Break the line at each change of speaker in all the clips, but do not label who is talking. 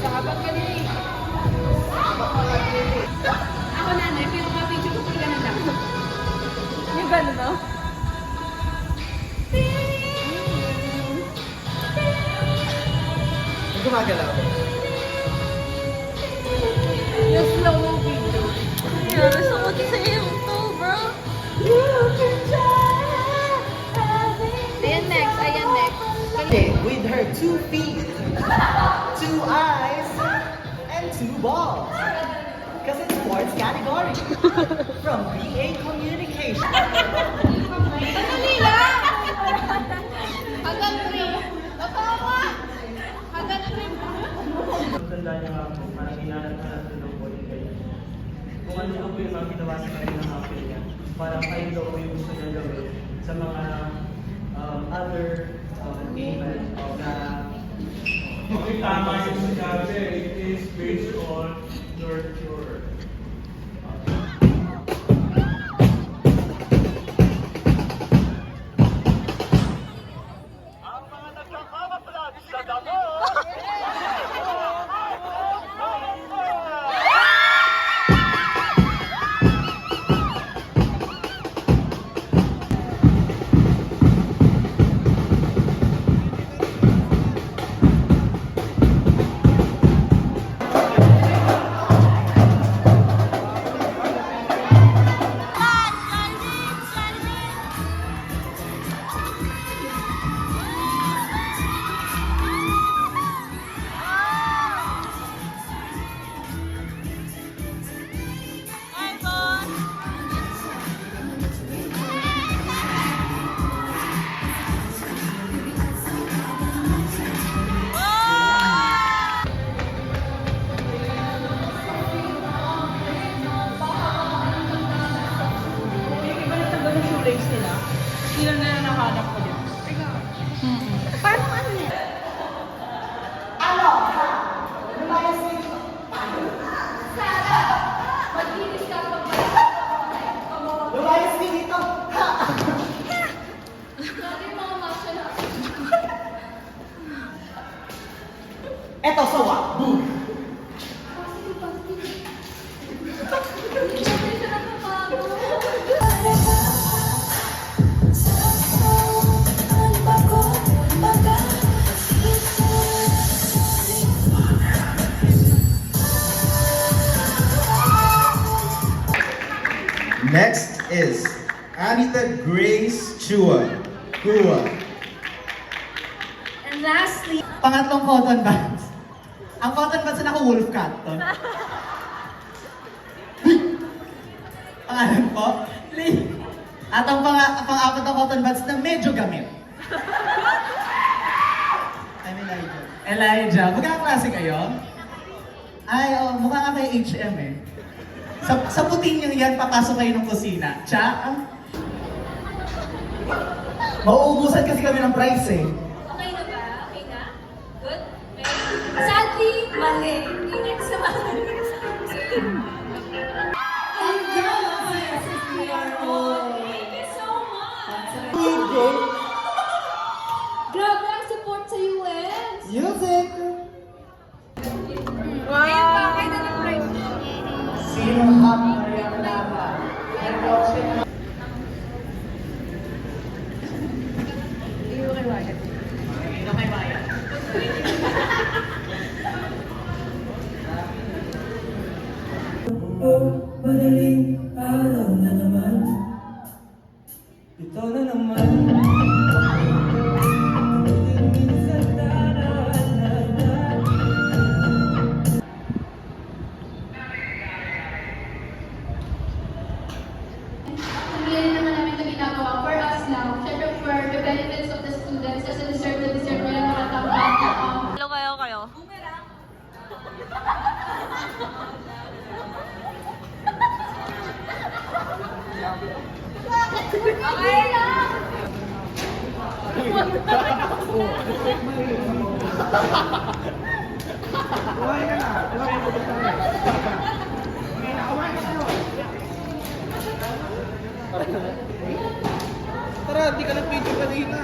Sahabat ka din eh. Ako nanay, pero ka-video ko talaga na lang. Yung gano'n no?
Gumagalaw.
Yung slow mo video.
Yeah, gusto ko sa iyo to, bro.
Ayan next, ayan next.
With her 2 feet, 2 eyes, and 2 balls. Because it's sports category. From BA Communication.
Madali lang! Hanggang 3. Totoo ka! Hanggang 3.
Tanda niya nga po, parang inalat-alat na daw po yung ganyan. Kung ano daw po yung mga ginawa sa kanya ng apel niya, parang kayo daw po yung gusto niya gawin sa mga other game na
Okay, tama yung sinabi. It is based on nurture.
Ang mga nagkakamaplad sa damo!
Sino na nakahanap ko din? Paano ano yan? Mag-inis ka pag
Lumayas din dito! Ha!
Lagi mga masya na.
Eto, sawa! Boom!
Next is Anita Grace Chua.
And lastly,
Pangatlong cotton buds. Ang cotton buds na naka-wolf cut to. Pangalan po? Lee. At ang pang-apat na cotton buds na medyo gamit. I'm Elijah. Elijah. Magkakaklase kayo? Ay, oh, mukha nga kay HM eh. Sa puting nyo yan, papasok kayo ng kusina. Tsa? Mauubusan kasi kami ng price eh.
okay na ba? Okay na? Good? Okay. Sadly, mali. Ingat sa mga And guys, we are all. Thank you so much. Grabe ang support sa US.
Music!
Ayan pa, kayo na ng price.
Sino ang Maria Clara?
Iyo kay Wyatt.
Ito kay Maya.
madaling araw na naman. Ito na naman. Minsan daraan.
Hindi naman namin ito ginagawa for us lang. Siyempre for the benefits of the students kasi deserve nila makatambak.
Hello kayo.
Okay lang!
Tara, di ka nag-video kanina.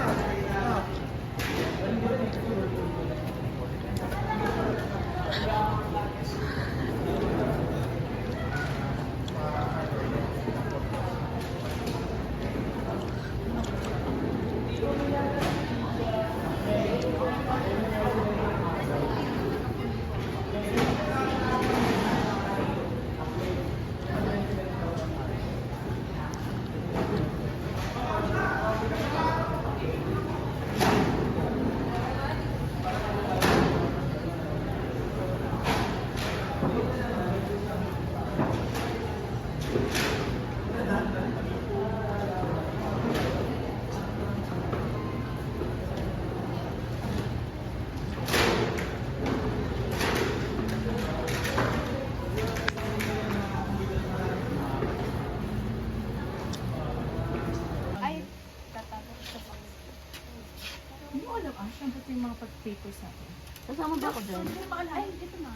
Siyempre yung mga papers natin.
Kasama ba ako dyan?
Ay, ito na.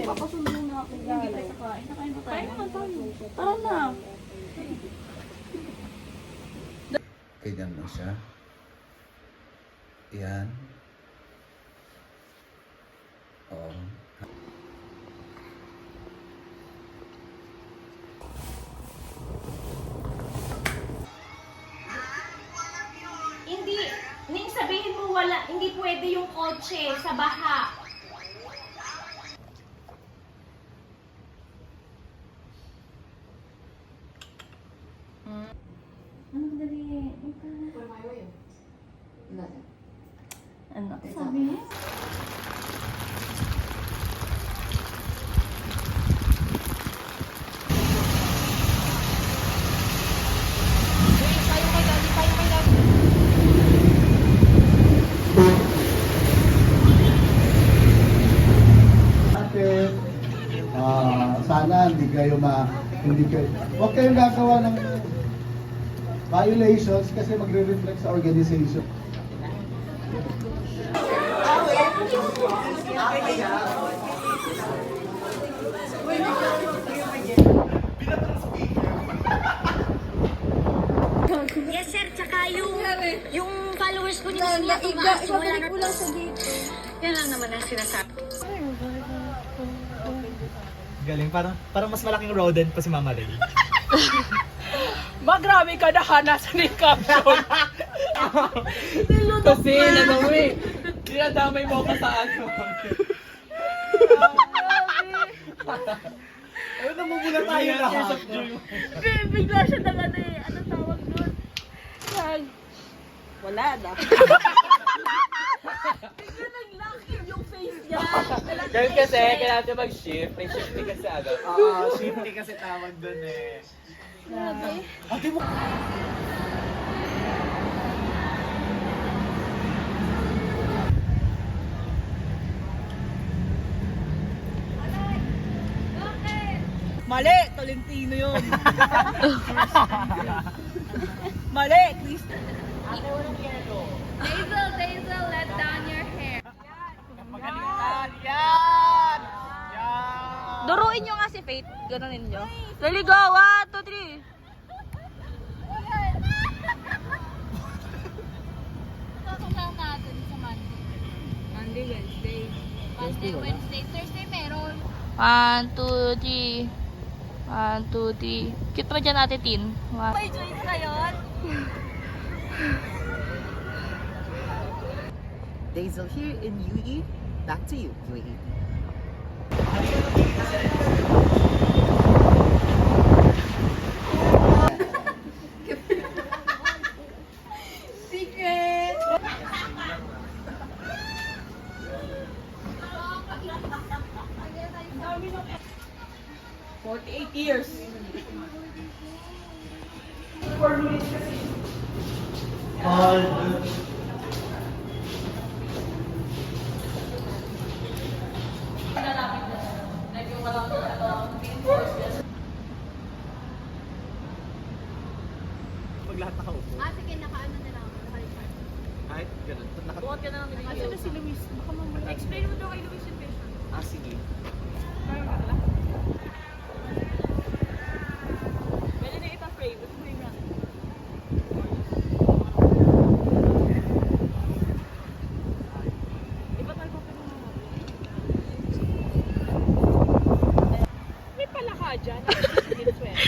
Papasundo na ako. Hindi tayo kakain. Nakain pa tayo. Tara na.
Ganyan mo siya. Yan. Oo.
Hindi. Ning sabihin mo wala. Hindi pwede yung kotse sa baha. Ano dali? Ano? Sabi niya?
Ate, sana hindi kayo huwag kayong gagawa ng violations kasi magre-reflect sa organization.
Yes, sir. Tsaka yung followers ko dito niya, tumaas. Wala na ulang sa dito. Yan lang naman ang sinasabi.
Galing, parang mas malaking rodent pa si Mama Ray.
Magrami ka na nasa ni caption. Kasi dinadamay mo ka sa ano.
Ayun, namumula tayo lahat.
Bigla siya na ano eh. Ano tawag doon? Wala na. Bigla nag-lock yung face niya.
Ganun kasi, kailangan natin mag-shift. May shifting kasi ano.
Oo, shifty kasi tawag dun eh. Ate mo.
Mali! Tolentino yun. Mali! Chris.
Daisel, let down your hair.
Yan! Yan!
Duruin nyo nga si Faith. Ganunin nyo. Dali, go! 1, 2, 3.
Tutulang natin sa Monday, Wednesday. Thursday meron.
1, 2, 3. 1, 2, 3. Cute pa dyan ate Tin. May joints na yun?
Daisel here in UAE. Back to you, UAE.
Secret!
48 years.
Pag lahat nakaupo.
Sige, nakaano na lang. Naka-record.
Kahit ganun.
Buhat ka na ng video.
Asa na si Luis? Baka mamaya. Explain mo daw kay Luis yung patient.
Sige.
Pwede na ipa-frame. Ito frame na. Iba tayo pa mo. May palaka dyan. It's wet.